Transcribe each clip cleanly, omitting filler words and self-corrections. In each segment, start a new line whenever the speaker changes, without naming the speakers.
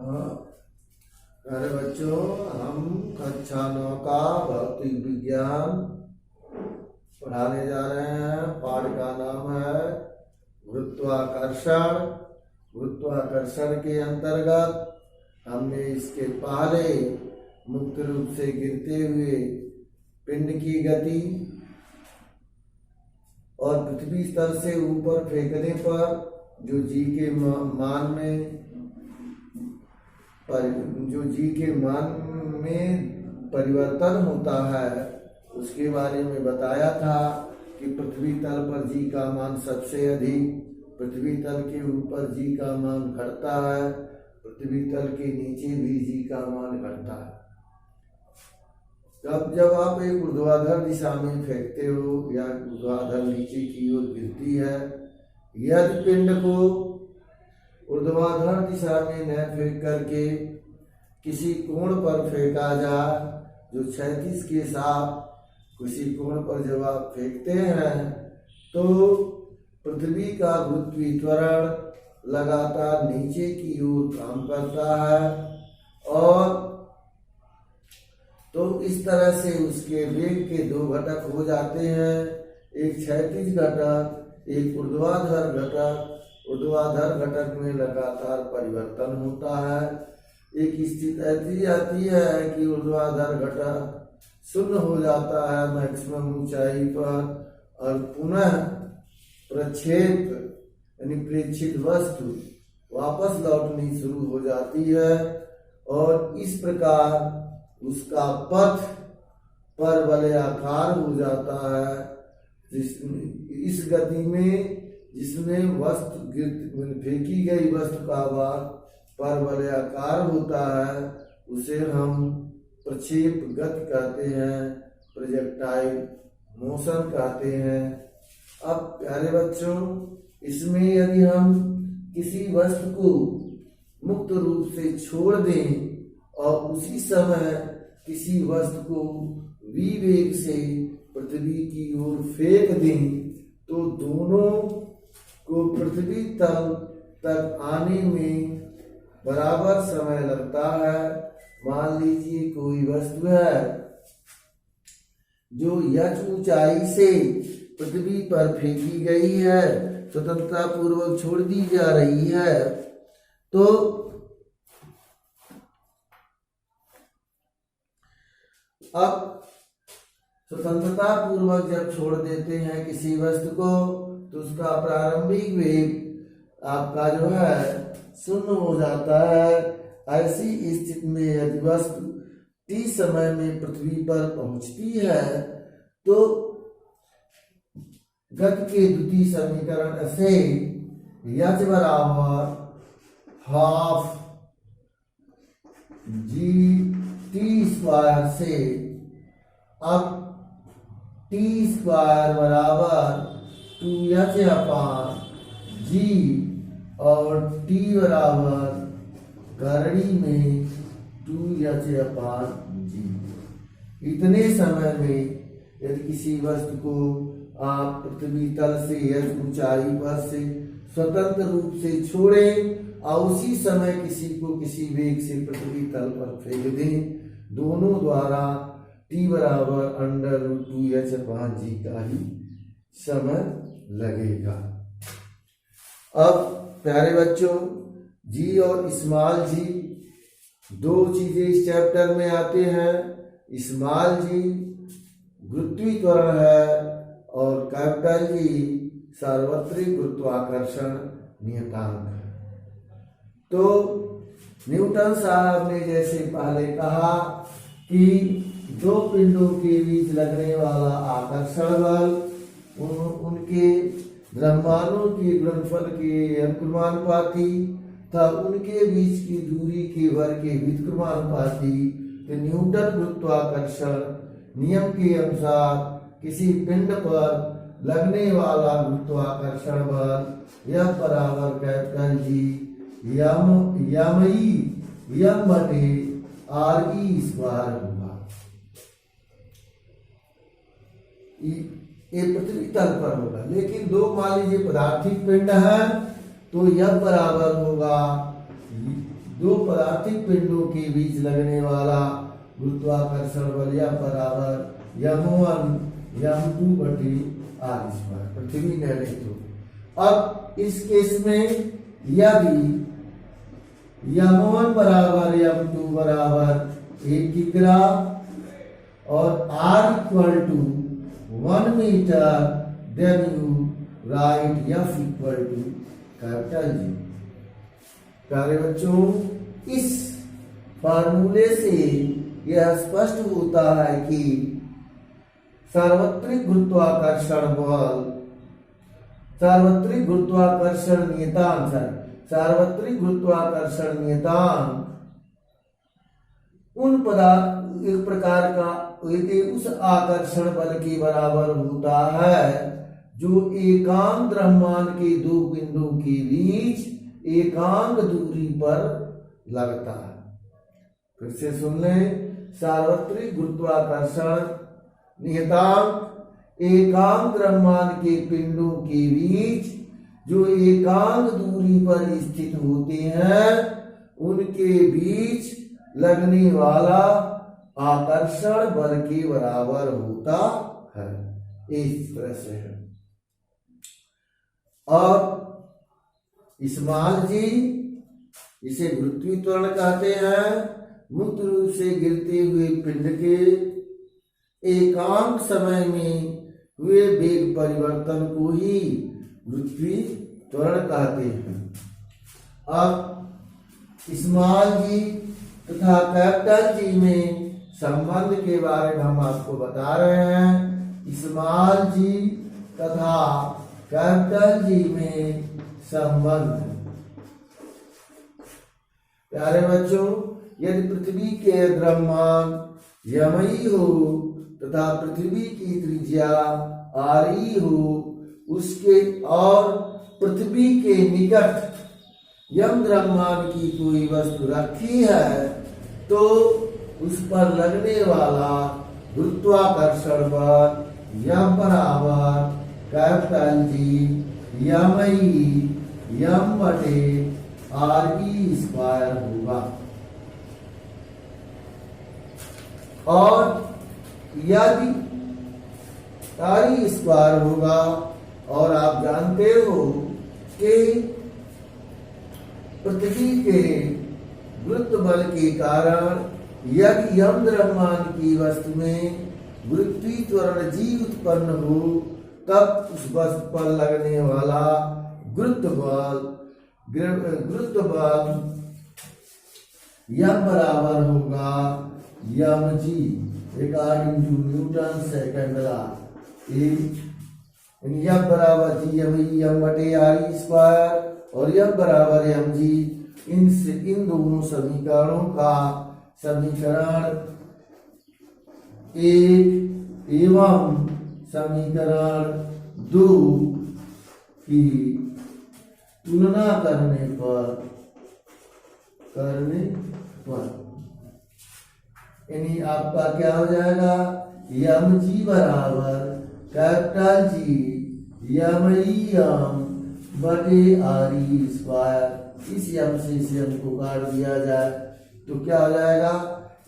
अरे बच्चों, हम कक्षा 9 का भौतिक विज्ञान पढ़ाने जा रहे हैं। पाठ का नाम है गुरुत्वाकर्षण। गुरुत्वाकर्षण के अंतर्गत हमने इसके पहले मुक्त रूप से गिरते हुए पिंड की गति और पृथ्वी स्तर से ऊपर फेंकने पर जो जी के मान में परिवर्तन होता है उसके बारे में बताया था कि पृथ्वी तल पर जी का मान सबसे अधिक, पृथ्वी तल के ऊपर जी का मान घटता है, पृथ्वी तल के नीचे भी जी का मान घटता है। तब जब आप एक ऊर्ध्वाधर दिशा में फेंकते हो या ऊर्ध्वाधर नीचे की ओर गिरती है, यदि पिंड को ऊर्ध्वाधर दिशा में न फेंक करके किसी कोण पर फेंका जाए जो क्षैतिज के साथ किसी कोण पर जब आप फेंकते हैं तो पृथ्वी का गुरुत्वीय त्वरण लगातार नीचे की ओर काम करता है और तो इस तरह से उसके वेग के दो घटक हो जाते हैं, एक क्षैतिज घटक, एक ऊर्ध्वाधर घटक। ऊर्ध्वाधर घटक में लगातार परिवर्तन होता है। एक स्थिति ऐसी आती है कि ऊर्ध्वाधर घटक शून्य हो जाता है मैक्सिमम ऊंचाई पर और पुनः प्रक्षेप यानी प्रेक्षित वस्तु वापस लौटनी शुरू हो जाती है और इस प्रकार उसका पथ पर वलयाकार हो जाता है। इस गति में जिसमें वस्तु फेंकी गई वस्तु का भाग पर वलयाकार होता है उसे हम प्रक्षेप गति कहते हैं, प्रोजेक्टाइल मोशन कहते हैं। अब प्यारे बच्चों, इसमें यदि हम किसी वस्तु को मुक्त रूप से छोड़ दें और उसी समय किसी वस्तु को विवेग से पृथ्वी की ओर फेंक दें तो दोनों को पृथ्वी तल तक आने में बराबर समय लगता है। मान लीजिए कोई वस्तु है जो यच ऊंचाई से पृथ्वी पर फेंकी गई है, स्वतंत्रता पूर्वक छोड़ दी जा रही है, तो अब स्वतंत्रता पूर्वक जब छोड़ देते हैं किसी वस्तु को तो उसका प्रारंभिक वेग आपका जो है शून्य हो जाता है। ऐसी स्थिति में यदि वस्तु t समय में पृथ्वी पर पहुंचती है तो गति के द्वितीय समीकरण से h बराबर हाफ जी टी स्क्वायर से अब टी स्क्वायर बराबर 2h अपान जी और टी बराबर करड़ी में 2h अपान जी। इतने समय में यदि किसी वस्तु को आप पृथ्वी तल से या ऊंचाई पर से स्वतंत्र रूप से छोड़ें और उसी समय किसी को किसी वेग से पृथ्वी तल पर फेंक दें, दोनों द्वारा t बराबर √2h अपान जी का ही समय लगेगा। अब प्यारे बच्चों, जी और स्मॉल जी दो चीजें इस चैप्टर में आते हैं। स्मॉल जी गुरुत्वीय त्वरण है और कैपिटल जी सार्वत्रिक गुरुत्वाकर्षण नियतांक है। तो न्यूटन साहब ने जैसे पहले कहा कि दो पिंडों के बीच लगने वाला आकर्षण बल उनके द्रव्यमानों के गुणनफल के अनुक्रमानुपाती तथा उनके बीच की दूरी के वर्ग के व्युत्क्रमानुपाती। तो न्यूटन गुरुत्वाकर्षण नियम के अनुसार किसी पिंड पर लगने वाला गुरुत्वाकर्षण बल यह बराबर कैपिटल जी यम बटे आर ई स्क्वायर होगा। ये पृथ्वी तल पर होगा, लेकिन दो मान लीजिए पदार्थिक पिंड है तो यह बराबर होगा दो पदार्थिक पिंडों के बीच लगने वाला गुरुत्वाकर्षण बल या बराबर m1 m2 बटे r स्क्वायर, पृथ्वी ने ले तो। अब इस केस में यदि m1 बराबर m2 बराबर 1 किग्रा और r equal to 1 metre, then you write f equal to capital G। प्यारे बच्चों, इस फार्मूले से यह स्पष्ट होता है कि सार्वत्रिक गुरुत्वाकर्षण बल, सार्वत्रिक गुरुत्वाकर्षण नियतांक, सार्वत्रिक गुरुत्वाकर्षण नियतांक उन पदार्थ एक प्रकार का उस आकर्षण बल के बराबर होता है जो एकांक द्रव्यमान के दो बिंदुओं के बीच एकांक दूरी पर लगता है। फिर से सुन लें, सार्वत्रिक गुरुत्वाकर्षण नियतांक एकांक द्रव्यमान के पिंडों के बीच जो एकांक दूरी पर स्थित होते हैं उनके बीच लगने वाला आकर्षण बल के बराबर होता है। इस तरह से है। और स्मॉल जी, इसे गुरुत्वीय त्वरण कहते हैं, मुक्त रूप से गिरते हुए पिंड के एकांक समय में हुए वेग परिवर्तन को ही गुरुत्वीय त्वरण कहते हैं। अब स्मॉल जी तथा कैपिटल जी में संबंध के बारे में हम आपको बता रहे हैं। स्मॉल जी तथा कैपिटल जी में संबंध। प्यारे बच्चों, यदि पृथ्वी के द्रव्यमान यमई हो तथा पृथ्वी की त्रिज्या आरई हो, उसके और पृथ्वी के निकट यम द्रव्यमान की कोई वस्तु रखी है तो उस पर लगने वाला गुरुत्वाकर्षण बल यम बराबर कैपिटल जी यम बटे RE स्क्वायर होगा। और यदि RE स्क्वायर होगा, और आप जानते हो कि पृथ्वी के गुरुत्व बल के कारण यदि यम द्रव्यमान की वस्तु में गुरुत्वीय त्वरण G उत्पन्न हो तब उस वस्तु पर लगने वाला गुरुत्व बल यम बराबर होगा mg according to Newton second law. M बराबर G यम बटे RE स्क्वायर और यम बराबर mg। इन दोनों समीकरणों का समीकरण 1 एवं समीकरण 2 की तुलना करने पर यानी आपका क्या हो जाएगा, mg बराबर कैपिटल G यम बटे RE स्क्वायर। इस यम से इस यम को काट दिया जाए तो क्या हो जाएगा,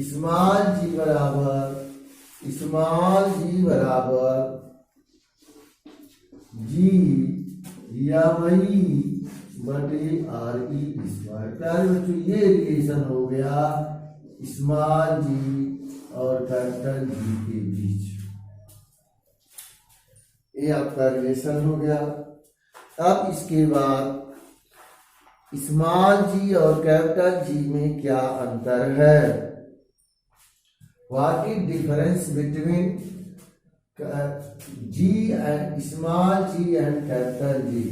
स्मॉल जी बराबर G यमई बटे RE स्क्वायर। प्यारे बच्चों, ये रिलेशन हो गया स्मॉल जी और कैपिटल जी के बीच। ये आपका रिलेशन हो गया। अब इसके बाद स्मॉल जी और कैपिटल जी में क्या अंतर है? What is difference between G and small g and capital G?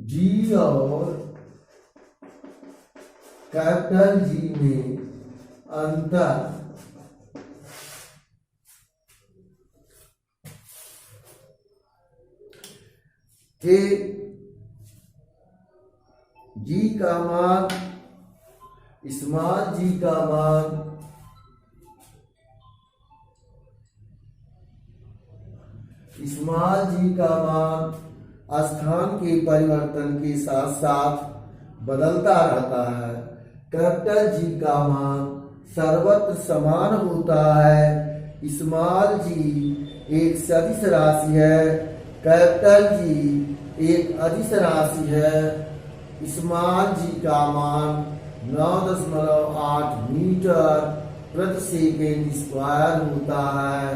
G और कैपिटल जी में अंतर कि जी का मान स्मॉल जी का मान स्थान के परिवर्तन के साथ साथ बदलता रहता है। कैपिटल जी का मान सर्वत्र समान होता है। स्मॉल जी एक सदिश राशि है। कैपिटल जी एक अदिश राशि है। स्मॉल जी का मान 9.8 मीटर प्रति सेकेंड स्क्वायर होता है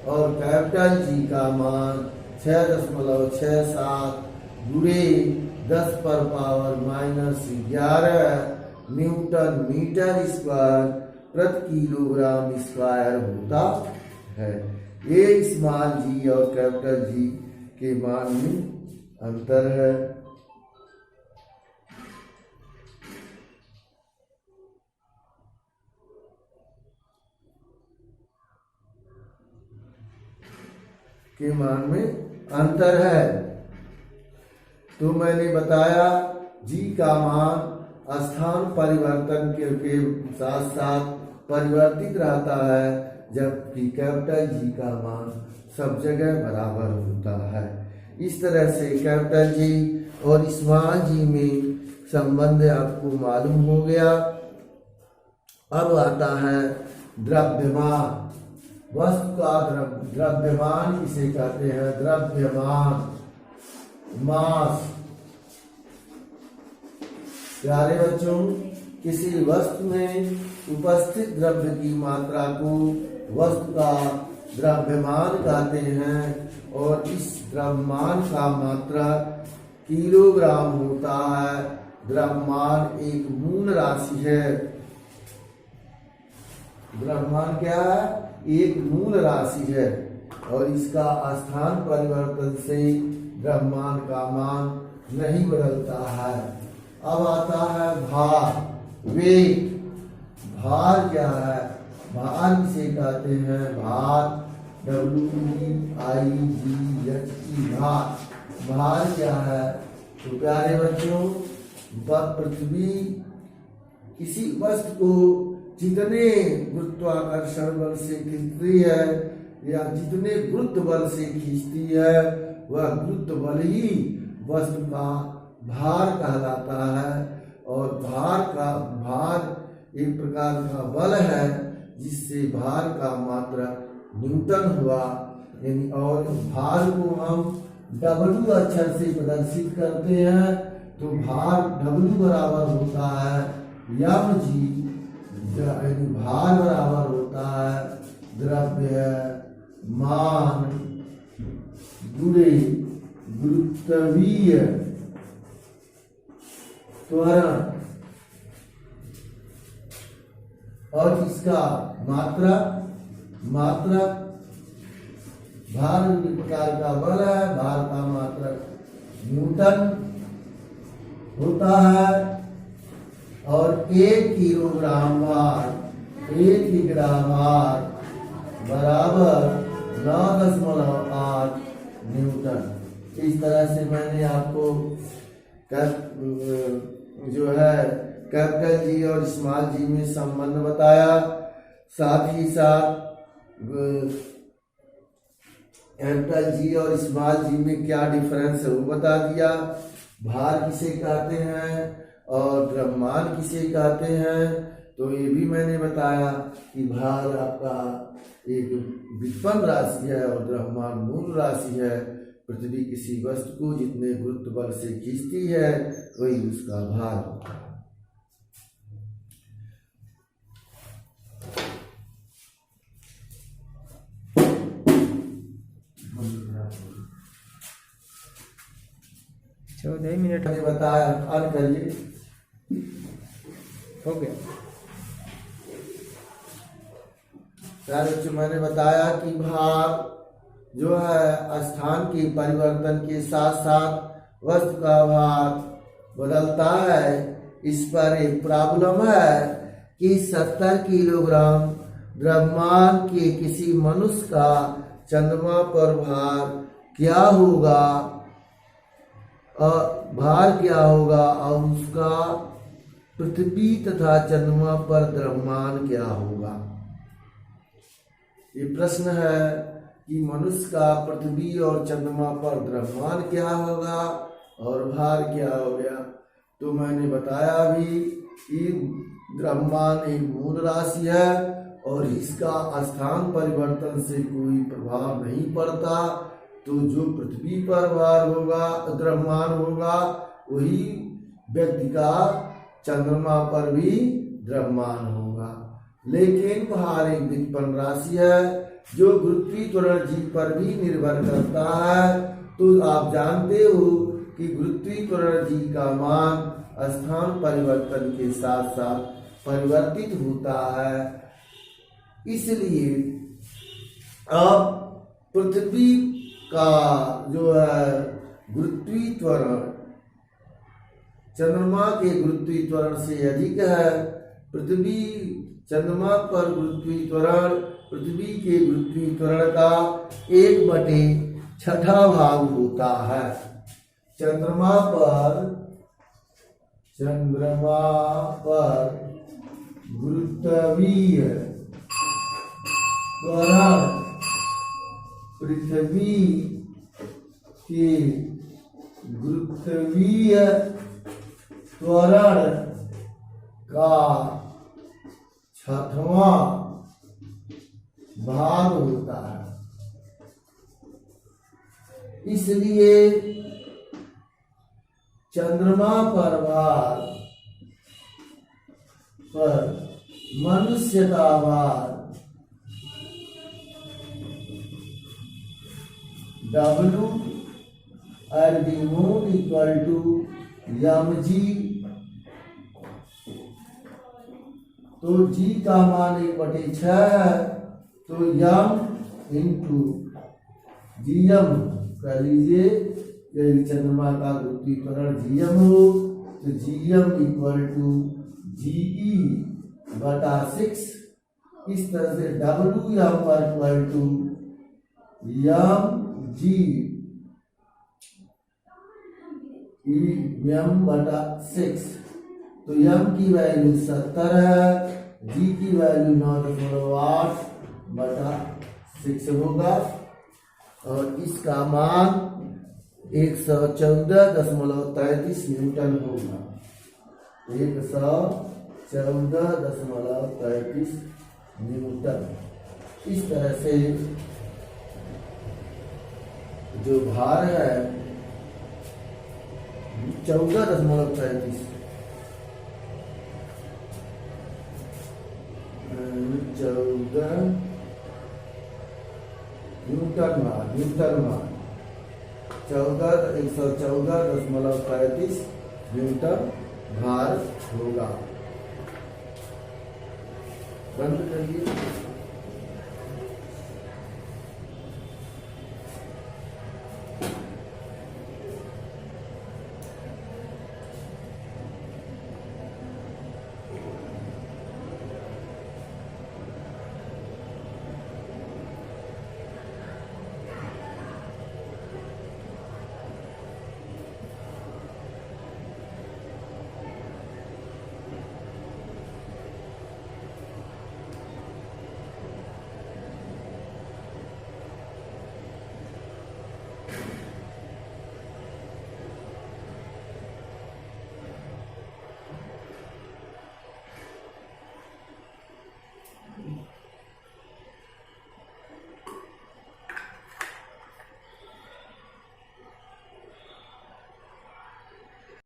और कैपिटल जी का मान 6.67 गुणे 10⁻⁻11 न्यूटन मीटर स्क्वायर प्रति किलोग्राम स्क्वायर होता है। ये स्मॉल जी और कैपिटल जी के मान में अंतर है। के मान में अंतर है। तो मैंने बताया जी का मान स्थान परिवर्तन के साथ साथ परिवर्तित रहता है, जबकि कैपिटल जी का मान सब जगह बराबर होता है। इस तरह से कैपिटल जी और स्मॉल जी में संबंध आपको मालूम हो गया। अब आता है द्रव्यमान। वस्तु का द्रव्यमान किसे कहते हैं? द्रव्यमान, मास। प्यारे बच्चों, किसी वस्तु में उपस्थित द्रव्य की मात्रा को वस्तु का द्रव्यमान कहते हैं और इस द्रव्यमान का मात्रा किलोग्राम होता है। द्रव्यमान एक मूल राशि है। द्रव्यमान क्या है? एक मूल राशि है और इसका स्थान परिवर्तन से द्रव्यमान का मान नहीं बदलता है। अब आता है भार, वेट। भार क्या है? भार किसे कहते हैं? भार WEIGHT, भार। भार क्या है? तो प्यारे बच्चों, पृथ्वी किसी वस्तु को जितने गुरुत्वाकर्षण बल से खींचती है या जितने गुरुत्व बल से खींचती है, वह गुरुत्व बल ही वस्तु का भार कहलाता है। और भार एक प्रकार का बल है जिससे भार का मात्रा न्यूटन हुआ। यानी और भार को हम W अक्षर से प्रदर्शित करते हैं, तो भार W बराबर होता है mg। भार बराबर होता है द्रव्यमान गुणे गुरुत्वीय त्वरण। और इसका मात्रा भार एक प्रकार का बल है। भार का मात्रक न्यूटन होता है और 1 किलोग्राम भार, 1 किलोग्राम भार बराबर 9.8 न्यूटन। इस तरह से मैंने आपको जो है कैपिटल जी और स्मॉल जी में संबंध बताया। साथ ही साथ कैपिटल जी और स्मॉल जी में क्या डिफरेंस है वो बता दिया। भार किसे कहते हैं और द्रव्यमान किसे कहते हैं, तो ये भी मैंने बताया कि भार आपका एक व्युत्पन्न राशि है और द्रव्यमान मूल राशि है। पृथ्वी किसी वस्तु को जितने गुरुत्व बल से खींचती है वही उसका भार होता है।
चौदह मिनट
मैंने बताया, ऑन करिए,
हो गया।
मैंने बताया कि भार जो है स्थान के परिवर्तन के साथ साथ वस्तु का भार बदलता है। इस पर एक प्रॉब्लम है कि 70 किलोग्राम द्रव्यमान के किसी मनुष्य का चंद्रमा पर भार क्या होगा और उसका पृथ्वी तथा चंद्रमा पर द्रव्यमान क्या होगा। ये प्रश्न है कि मनुष्य का पृथ्वी और चंद्रमा पर द्रव्यमान क्या होगा और भार क्या हो गया। तो मैंने बताया भी कि द्रव्यमान एक मूल राशि है और इसका स्थान परिवर्तन से कोई प्रभाव नहीं पड़ता। तो जो पृथ्वी पर भार होगा, द्रव्यमान होगा, वही व्यक्ति का चंद्रमा पर भी द्रव्यमान होगा। लेकिन भार एक व्युत्पन्न राशि है जो गुरुत्वीय त्वरण जी पर भी निर्भर करता है। तो आप जानते हो कि गुरुत्वीय त्वरण जी का मान स्थान परिवर्तन के साथ साथ परिवर्तित होता है। इसलिए अब पृथ्वी का जो है गुरुत्वीय त्वरण चंद्रमा के गुरुत्वीय त्वरण से अधिक है। पृथ्वी चंद्रमा पर गुरुत्वीय त्वरण पृथ्वी के गुरुत्वीय त्वरण का 1/6 भाग होता है। चंद्रमा पर गुरुत्वीय त्वरण पृथ्वी के गुरुत्वीय त्वरण का 6वां भाग होता है। इसलिए चंद्रमा पर भार पर मनुष्य का भार W at the moon equal to mg। तो g का मान 1/6 है। तो m इंटू gm कह लीजिए, यदि चंद्रमा का गुरुत्वीय त्वरण gm हो तो gm इक्वल टू GE/6। इस तरह से WM equal to mg m/6। तो m की वैल्यू 70 है, g की वैल्यू 9.8/6 होगा और इसका मान 114.33 न्यूटन होगा। 114.33 न्यूटन। इस तरह से जो भार है 14.33 न्यूटन मान 114.33 न्यूटन भार होगा। बंद करिए।